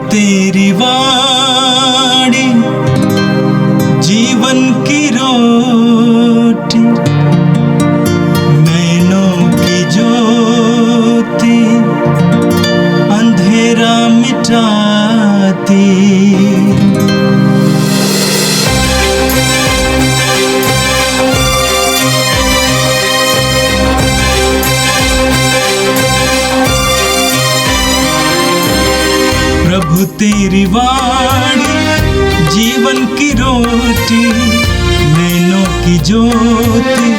तेरी वाणी जीवन की रोटी, नैनों की ज्योति अंधेरा मिटाती। प्रभु तेरी वाणी जीवन की रोटी, नैनों की ज्योति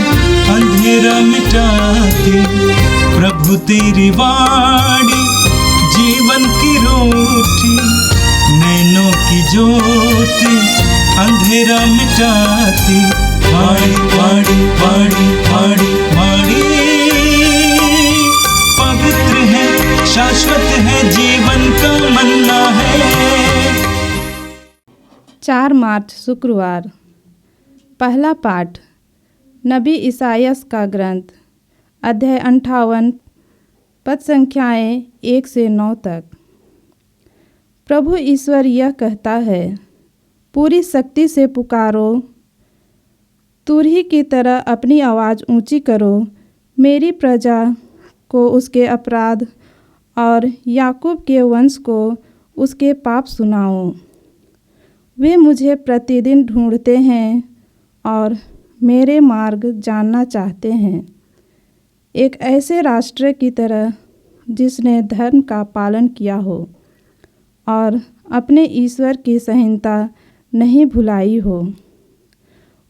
अंधेरा मिटाती। प्रभु तेरी वाणी जीवन की रोटी, नैनों की ज्योति अंधेरा मिटाती। वाणी वाणी वाणी वाणी वाणी पवित्र है, शाश्वत है, जीवन का मन्ना है। 4 मार्च शुक्रवार। पहला पाठ नबी इसायास का ग्रंथ, अध्याय 58, पद संख्याएँ 1 से 9 तक। प्रभु ईश्वर यह कहता है, पूरी शक्ति से पुकारो, तुरही की तरह अपनी आवाज़ ऊंची करो। मेरी प्रजा को उसके अपराध और याकूब के वंश को उसके पाप सुनाओ। वे मुझे प्रतिदिन ढूंढते हैं और मेरे मार्ग जानना चाहते हैं, एक ऐसे राष्ट्र की तरह जिसने धर्म का पालन किया हो और अपने ईश्वर की संहिता नहीं भुलाई हो।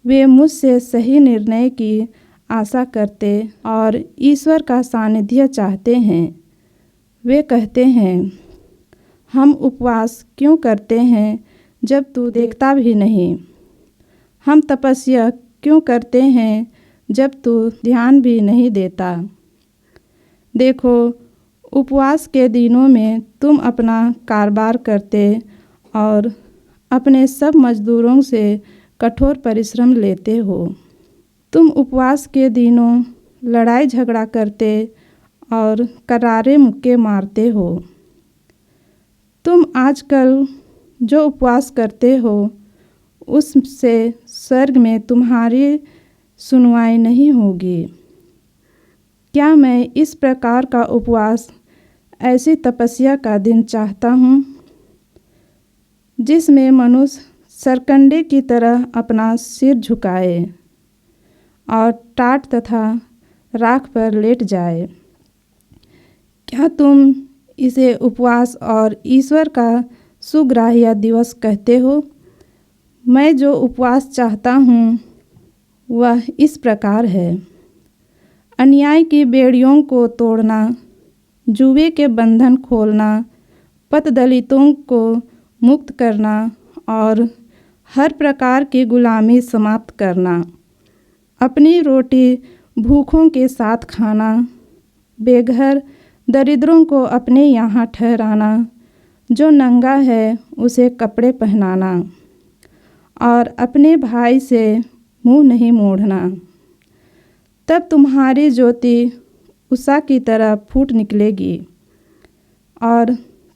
वे मुझसे सही निर्णय की आशा करते और ईश्वर का सानिध्य चाहते हैं। वे कहते हैं, हम उपवास क्यों करते हैं जब तू देखता भी नहीं? हम तपस्या क्यों करते हैं जब तू ध्यान भी नहीं देता? देखो, उपवास के दिनों में तुम अपना कारोबार करते और अपने सब मजदूरों से कठोर परिश्रम लेते हो। तुम उपवास के दिनों लड़ाई झगड़ा करते और करारे मुक्के मारते हो। तुम आजकल जो उपवास करते हो उससे स्वर्ग में तुम्हारी सुनवाई नहीं होगी। क्या मैं इस प्रकार का उपवास, ऐसी तपस्या का दिन चाहता हूँ जिसमें मनुष्य सरकंडे की तरह अपना सिर झुकाए और टाट तथा राख पर लेट जाए? क्या तुम इसे उपवास और ईश्वर का सुग्राह्य दिवस कहते हो? मैं जो उपवास चाहता हूँ वह इस प्रकार है, अन्याय की बेड़ियों को तोड़ना, जुए के बंधन खोलना, पतदलितों को मुक्त करना और हर प्रकार की गुलामी समाप्त करना, अपनी रोटी भूखों के साथ खाना, बेघर दरिद्रों को अपने यहाँ ठहराना, जो नंगा है उसे कपड़े पहनाना और अपने भाई से मुँह नहीं मोड़ना। तब तुम्हारी ज्योति उषा की तरह फूट निकलेगी और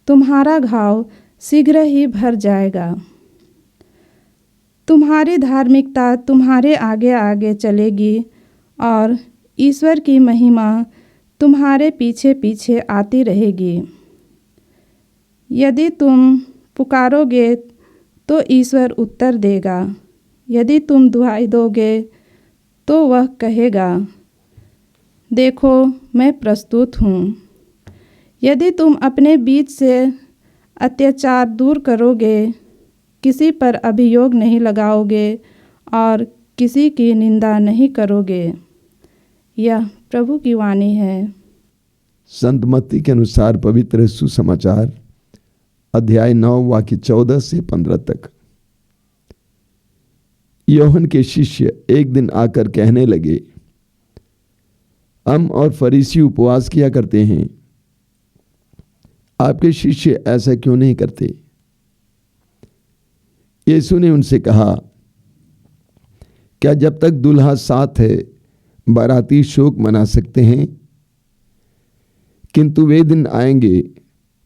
तुम्हारा घाव शीघ्र ही भर जाएगा। तुम्हारी धार्मिकता तुम्हारे आगे आगे चलेगी और ईश्वर की महिमा तुम्हारे पीछे पीछे आती रहेगी। यदि तुम पुकारोगे तो ईश्वर उत्तर देगा, यदि तुम दुहाई दोगे तो वह कहेगा, देखो मैं प्रस्तुत हूँ। यदि तुम अपने बीच से अत्याचार दूर करोगे, किसी पर अभियोग नहीं लगाओगे और किसी की निंदा नहीं करोगे। यह प्रभु की वाणी है। संत मत्ती के अनुसार पवित्र सुसमाचार, अध्याय 9 वाक्य 14 से 15 तक। यूहन्ना के शिष्य एक दिन आकर कहने लगे, हम और फरीसी उपवास किया करते हैं, आपके शिष्य ऐसा क्यों नहीं करते? यीशु ने उनसे कहा, क्या जब तक दूल्हा साथ है बाराती शोक मना सकते हैं? किंतु वे दिन आएंगे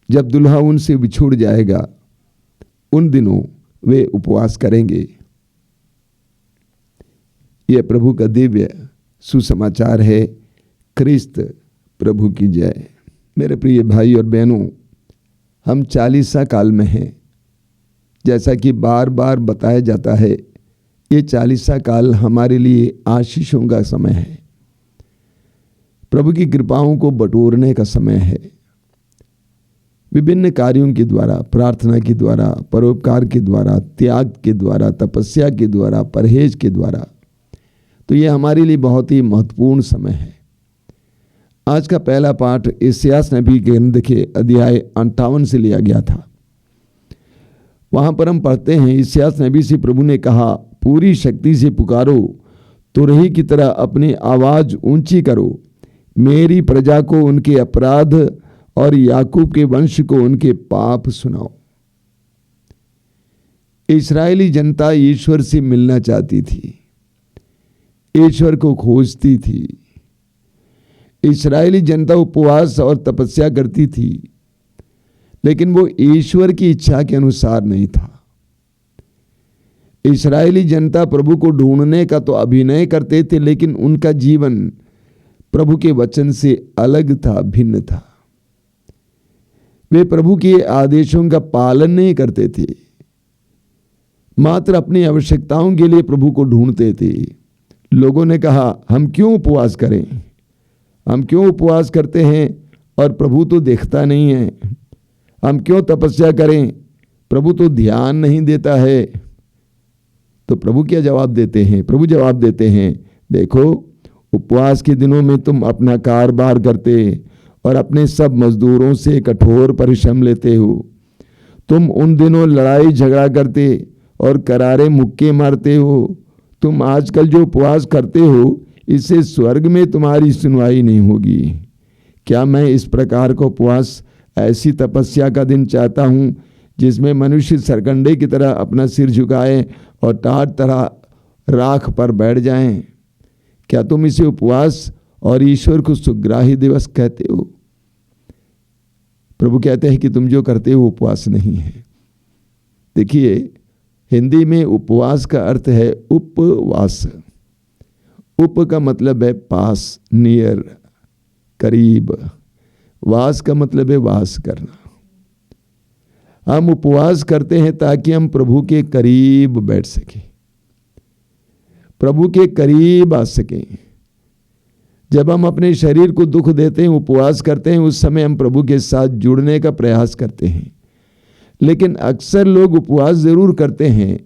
जब दुल्हा उनसे बिछुड़ जाएगा, उन दिनों वे उपवास करेंगे। यह प्रभु का दिव्य सुसमाचार है। क्रिस्त प्रभु की जय। मेरे प्रिय भाई और बहनों, हम 40 काल में हैं। जैसा कि बार बार बताया जाता है, ये 40 काल हमारे लिए आशीषों का समय है, प्रभु की कृपाओं को बटोरने का समय है। विभिन्न कार्यों के द्वारा, प्रार्थना के द्वारा, परोपकार के द्वारा, त्याग के द्वारा, तपस्या के द्वारा, परहेज के द्वारा, तो ये हमारे लिए बहुत ही महत्वपूर्ण समय है। आज का पहला पाठ यशायाह नबी के ग्रंथ के अध्याय 58 से लिया गया था। वहां पर हम पढ़ते हैं, यशायाह नबी से प्रभु ने कहा, पूरी शक्ति से पुकारो, तुरही की तरह अपनी आवाज ऊंची करो, मेरी प्रजा को उनके अपराध और याकूब के वंश को उनके पाप सुनाओ। इस्राएली जनता ईश्वर से मिलना चाहती थी, ईश्वर को खोजती थी। इस्राएली जनता उपवास और तपस्या करती थी, लेकिन वो ईश्वर की इच्छा के अनुसार नहीं था। इस्राएली जनता प्रभु को ढूंढने का तो अभिनय करते थे, लेकिन उनका जीवन प्रभु के वचन से अलग था, भिन्न था। वे प्रभु के आदेशों का पालन नहीं करते थे, मात्र अपनी आवश्यकताओं के लिए प्रभु को ढूंढते थे। लोगों ने कहा, हम क्यों उपवास करें, हम क्यों उपवास करते हैं और प्रभु तो देखता नहीं है, हम क्यों तपस्या करें, प्रभु तो ध्यान नहीं देता है। तो प्रभु क्या जवाब देते हैं? प्रभु जवाब देते हैं, देखो, उपवास के दिनों में तुम अपना कारोबार करते और अपने सब मजदूरों से कठोर परिश्रम लेते हो। तुम उन दिनों लड़ाई झगड़ा करते और करारे मुक्के मारते हो। तुम आजकल जो उपवास करते हो, इससे स्वर्ग में तुम्हारी सुनवाई नहीं होगी। क्या मैं इस प्रकार का उपवास, ऐसी तपस्या का दिन चाहता हूँ जिसमें मनुष्य सरकंडे की तरह अपना सिर झुकाए और टाट तरह राख पर बैठ जाएं? क्या तुम इसे उपवास और ईश्वर को सुग्राही दिवस कहते हो? प्रभु कहते हैं कि तुम जो करते हो उपवास नहीं है। देखिए, हिंदी में उपवास का अर्थ है उपवास। उप का मतलब है पास, नियर, करीब। वास का मतलब है वास करना। हम उपवास करते हैं ताकि हम प्रभु के करीब बैठ सकें, प्रभु के करीब आ सकें। जब हम अपने शरीर को दुख देते हैं, उपवास करते हैं, उस समय हम प्रभु के साथ जुड़ने का प्रयास करते हैं। लेकिन अक्सर लोग उपवास जरूर करते हैं,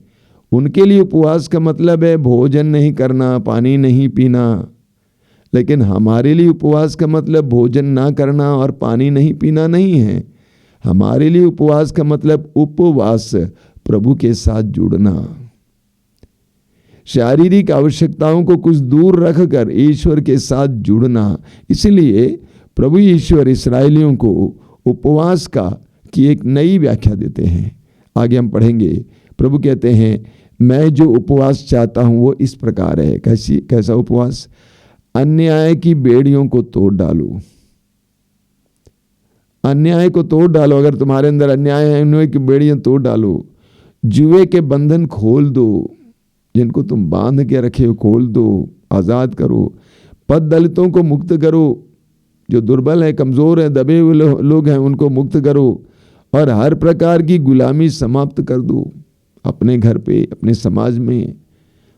उनके लिए उपवास का मतलब है भोजन नहीं करना, पानी नहीं पीना। लेकिन हमारे लिए उपवास का मतलब भोजन ना करना और पानी नहीं पीना नहीं है। हमारे लिए उपवास का मतलब उपवास, प्रभु के साथ जुड़ना, शारीरिक आवश्यकताओं को कुछ दूर रखकर ईश्वर के साथ जुड़ना। इसलिए प्रभु ईश्वर इस्राएलियों को उपवास की एक नई व्याख्या देते हैं। आगे हम पढ़ेंगे। प्रभु कहते हैं, मैं जो उपवास चाहता हूं वो इस प्रकार है। कैसा उपवास? अन्याय की बेड़ियों को तोड़ डालो। अन्याय को तोड़ डालो। अगर तुम्हारे अंदर अन्याय है, अन्याय की बेड़ियां तोड़ डालो। जुए के बंधन खोल दो, जिनको तुम बांध के रखे हो खोल दो, आजाद करो। पद दलितों को मुक्त करो, जो दुर्बल है, कमजोर है, दबे हुए लोग हैं, उनको मुक्त करो। और हर प्रकार की गुलामी समाप्त कर दो। अपने घर पे, अपने समाज में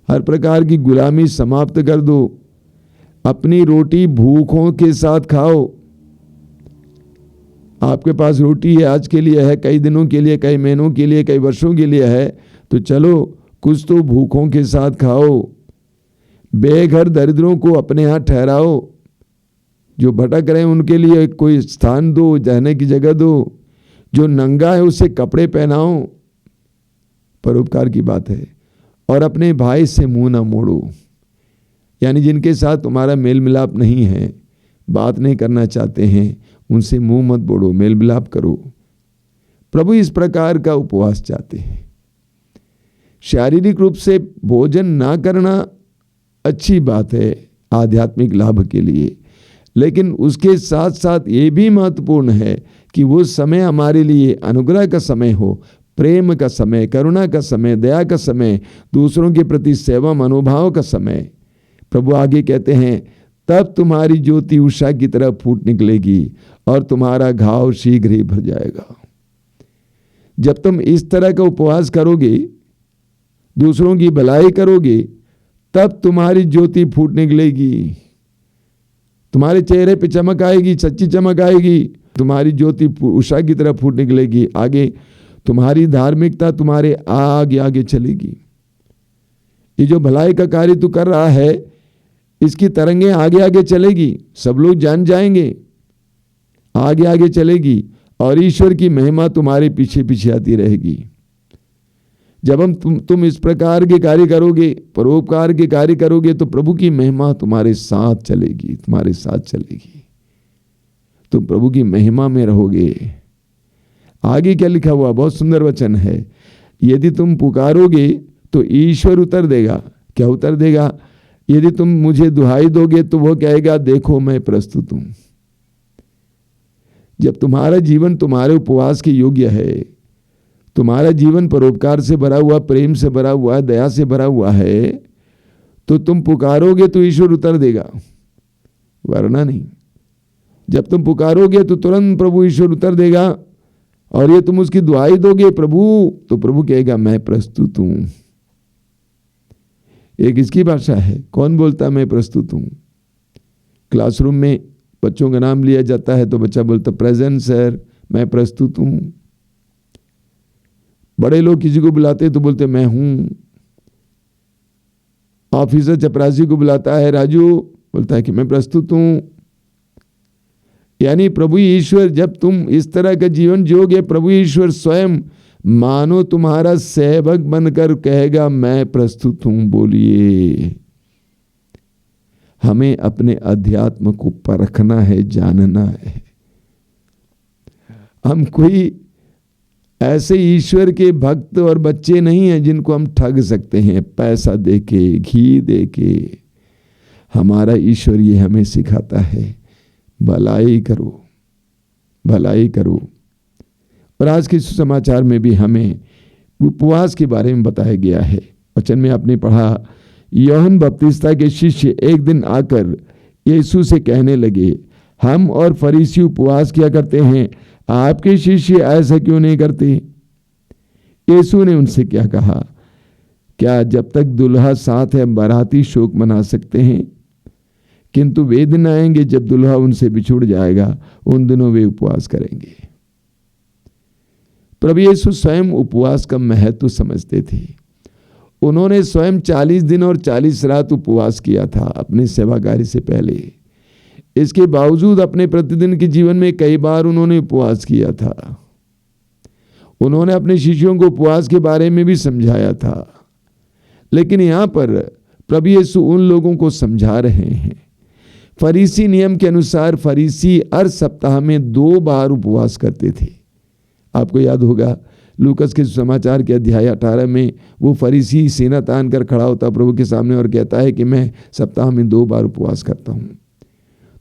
हर प्रकार की गुलामी समाप्त कर दो। अपनी रोटी भूखों के साथ खाओ। आपके पास रोटी है, आज के लिए है, कई दिनों के लिए, कई महीनों के लिए, कई वर्षों के लिए है, तो चलो कुछ तो भूखों के साथ खाओ। बेघर दरिद्रों को अपने यहाँ ठहराओ। जो भटक रहे हैं उनके लिए कोई स्थान दो, रहने की जगह दो। जो नंगा है उसे कपड़े पहनाओ। परोपकार की बात है। और अपने भाई से मुंह ना मोड़ो, यानी जिनके साथ तुम्हारा मेल मिलाप नहीं है, बात नहीं करना चाहते हैं, उनसे मुंह मत मोड़ो, मेल मिलाप करो। प्रभु इस प्रकार का उपवास चाहते हैं। शारीरिक रूप से भोजन ना करना अच्छी बात है आध्यात्मिक लाभ के लिए, लेकिन उसके साथ साथ ये भी महत्वपूर्ण है कि वो समय हमारे लिए अनुग्रह का समय हो, प्रेम का समय, करुणा का समय, दया का समय, दूसरों के प्रति सेवा मनोभाव का समय। प्रभु आगे कहते हैं, तब तुम्हारी ज्योति उषा की तरह फूट निकलेगी और तुम्हारा घाव शीघ्र ही भर जाएगा। जब तुम इस तरह का उपवास करोगे, दूसरों की भलाई करोगे, तब तुम्हारी ज्योति फूट निकलेगी, तुम्हारे चेहरे पे चमक आएगी, सच्ची चमक आएगी, तुम्हारी ज्योति उषा की तरह फूट निकलेगी। आगे तुम्हारी धार्मिकता तुम्हारे आगे आगे चलेगी। ये जो भलाई का कार्य तू कर रहा है, इसकी तरंगे आगे आगे चलेगी, सब लोग जान जाएंगे, आगे आगे चलेगी और ईश्वर की महिमा तुम्हारे पीछे पीछे आती रहेगी। जब हम तुम इस प्रकार के कार्य करोगे, परोपकार के कार्य करोगे, तो प्रभु की महिमा तुम्हारे साथ चलेगी, तुम्हारे साथ चलेगी, तुम प्रभु की महिमा में रहोगे। आगे क्या लिखा हुआ, बहुत सुंदर वचन है, यदि तुम पुकारोगे तो ईश्वर उत्तर देगा। क्या उत्तर देगा? यदि तुम मुझे दुहाई दोगे तो वो कहेगा, देखो मैं प्रस्तुत हूं। जब तुम्हारा जीवन तुम्हारे उपवास के योग्य है, तुम्हारा जीवन परोपकार से भरा हुआ, प्रेम से भरा हुआ, दया से भरा हुआ है, तो तुम पुकारोगे तो ईश्वर उत्तर देगा, वरना नहीं। जब तुम पुकारोगे तो तुरंत प्रभु ईश्वर उत्तर देगा, और ये तुम उसकी दुआई दोगे प्रभु, तो प्रभु कहेगा मैं प्रस्तुत हूं। एक इसकी भाषा है, कौन बोलता मैं प्रस्तुत हूं? क्लासरूम में बच्चों का नाम लिया जाता है तो बच्चा बोलता प्रेजेंट सर, मैं प्रस्तुत हूं। बड़े लोग किसी को बुलाते तो बोलते मैं हूं। ऑफिसर चपरासी को बुलाता है, राजू, बोलता है कि मैं प्रस्तुत हूं। यानी प्रभु ईश्वर, जब तुम इस तरह का जीवन जियोगे, प्रभु ईश्वर स्वयं मानो तुम्हारा सेवक बनकर कहेगा मैं प्रस्तुत हूं। बोलिए, हमें अपने अध्यात्म को परखना है, जानना है। हम कोई ऐसे ईश्वर के भक्त और बच्चे नहीं हैं जिनको हम ठग सकते हैं पैसा देके, घी देके। हमारा ईश्वर ये हमें सिखाता है, भलाई करो, भलाई करो। और आज के सुसमाचार में भी हमें उपवास के बारे में बताया गया है। वचन में आपने पढ़ा, यूहन्ना बपतिस्ता के शिष्य एक दिन आकर यीशु से कहने लगे, हम और फरीसी उपवास किया करते हैं, आपके शिष्य ऐसा क्यों नहीं करते? यीशु ने उनसे क्या कहा, क्या जब तक दुल्हा साथ है बाराती शोक मना सकते हैं? किंतु वे दिन आएंगे जब दुल्हा उनसे बिछुड़ जाएगा, उन दिनों वे उपवास करेंगे। प्रभु यीशु स्वयं उपवास का महत्व समझते थे। उन्होंने स्वयं 40 दिन और 40 रात उपवास किया था अपने सेवाकार्य से पहले। इसके बावजूद अपने प्रतिदिन के जीवन में कई बार उन्होंने उपवास किया था। उन्होंने अपने शिष्यों को उपवास के बारे में भी समझाया था। लेकिन यहाँ पर प्रभु यीशु उन लोगों को समझा रहे हैं। फरीसी नियम के अनुसार फरीसी हर सप्ताह में 2 बार उपवास करते थे। आपको याद होगा लूकस के समाचार के अध्याय 18 में वो फरीसी सीना तान कर खड़ा होता प्रभु के सामने और कहता है कि मैं सप्ताह में 2 बार उपवास करता हूं।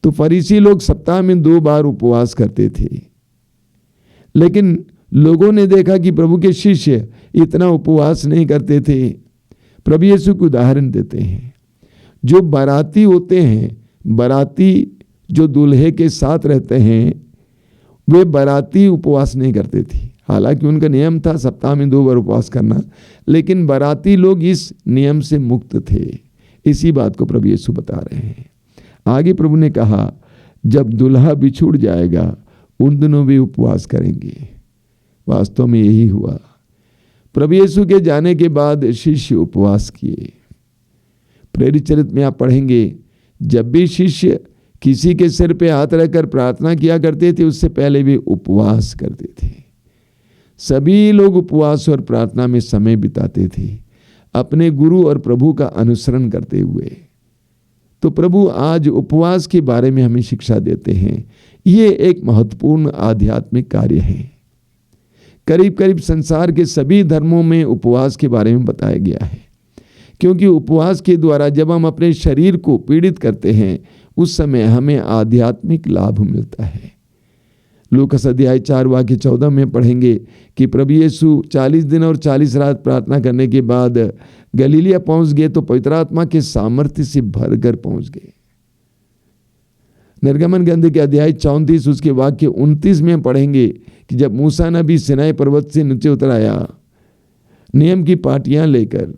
तो फरीसी लोग सप्ताह में 2 बार उपवास करते थे। लेकिन लोगों ने देखा कि प्रभु के शिष्य इतना उपवास नहीं करते थे। प्रभु यीशु को उदाहरण देते हैं, जो बाराती होते हैं, बाराती जो दूल्हे के साथ रहते हैं, वे बाराती उपवास नहीं करते थे। हालांकि उनका नियम था सप्ताह में 2 बार उपवास करना, लेकिन बाराती लोग इस नियम से मुक्त थे। इसी बात को प्रभु यीशु बता रहे हैं। आगे प्रभु ने कहा, जब दुल्हा बिछुड़ जाएगा उन दिनों वे उपवास करेंगे। वास्तव में यही हुआ। प्रभु यीशु के जाने के बाद शिष्य उपवास किए। प्रेरित चरित्र में आप पढ़ेंगे, जब भी शिष्य किसी के सिर पे हाथ रखकर प्रार्थना किया करते थे, उससे पहले वे उपवास करते थे। सभी लोग उपवास और प्रार्थना में समय बिताते थे, अपने गुरु और प्रभु का अनुसरण करते हुए। तो प्रभु आज उपवास के बारे में हमें शिक्षा देते हैं। ये एक महत्वपूर्ण आध्यात्मिक कार्य है। करीब करीब संसार के सभी धर्मों में उपवास के बारे में बताया गया है, क्योंकि उपवास के द्वारा जब हम अपने शरीर को पीड़ित करते हैं, उस समय हमें आध्यात्मिक लाभ मिलता है। लूकास अध्याय 4 वाक्य 14 में पढ़ेंगे कि प्रभु यीशु 40 दिन और 40 रात प्रार्थना करने के बाद गलीलिया पहुंच गए तो पवित्र आत्मा के सामर्थ्य से भरकर पहुंच गए। निर्गमन ग्रंथ के अध्याय 34 उसके वाक्य 29 में पढ़ेंगे कि जब मूसा नबी सिनाई पर्वत से नीचे उतर आया नियम की पाटियां लेकर,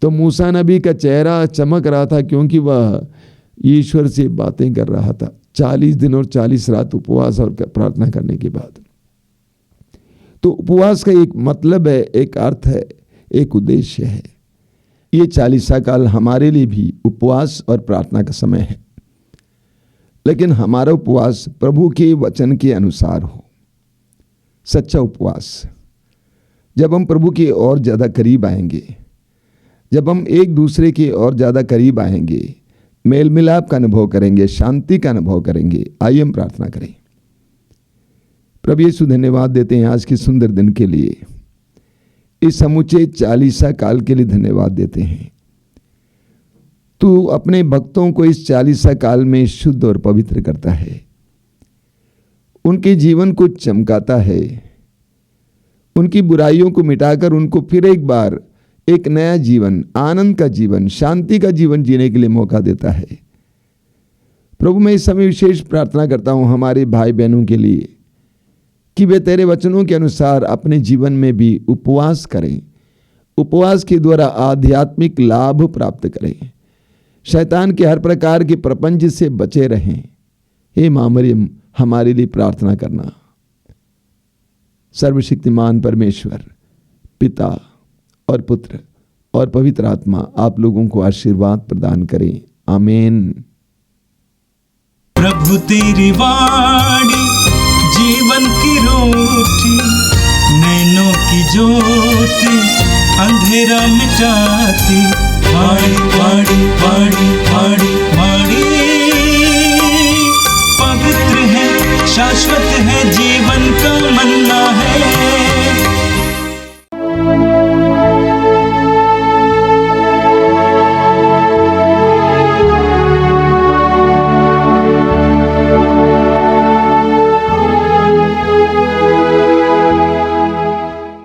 तो मूसा नबी का चेहरा चमक रहा था क्योंकि वह ईश्वर से बातें कर रहा था 40 दिन और 40 रात उपवास और प्रार्थना करने के बाद। तो उपवास का एक मतलब है, एक अर्थ है, एक उद्देश्य है। ये 40 काल हमारे लिए भी उपवास और प्रार्थना का समय है, लेकिन हमारा उपवास प्रभु के वचन के अनुसार हो, सच्चा उपवास। जब हम प्रभु के और ज़्यादा करीब आएंगे, जब हम एक दूसरे के और ज़्यादा करीब आएंगे, मेल मिलाप का अनुभव करेंगे, शांति का अनुभव करेंगे। आइए हम प्रार्थना करें। प्रभु यीशु धन्यवाद देते हैं आज के सुंदर दिन के लिए, इस समुचे 40 काल के लिए धन्यवाद देते हैं। तू अपने भक्तों को इस 40 काल में शुद्ध और पवित्र करता है, उनके जीवन को चमकाता है, उनकी बुराइयों को मिटाकर उनको फिर एक बार एक नया जीवन, आनंद का जीवन, शांति का जीवन जीने के लिए मौका देता है। प्रभु मैं इस समय विशेष प्रार्थना करता हूं हमारे भाई बहनों के लिए कि वे तेरे वचनों के अनुसार अपने जीवन में भी उपवास करें, उपवास के द्वारा आध्यात्मिक लाभ प्राप्त करें, शैतान के हर प्रकार के प्रपंच से बचे रहें। हे मां मरियम हमारे लिए प्रार्थना करना। सर्वशक्तिमान परमेश्वर पिता और पुत्र और पवित्र आत्मा आप लोगों को आशीर्वाद प्रदान करें। आमीन। प्रभु तेरी वाणी जीवन की रोटी, नैनों की ज्योति अंधेरा मिटाती।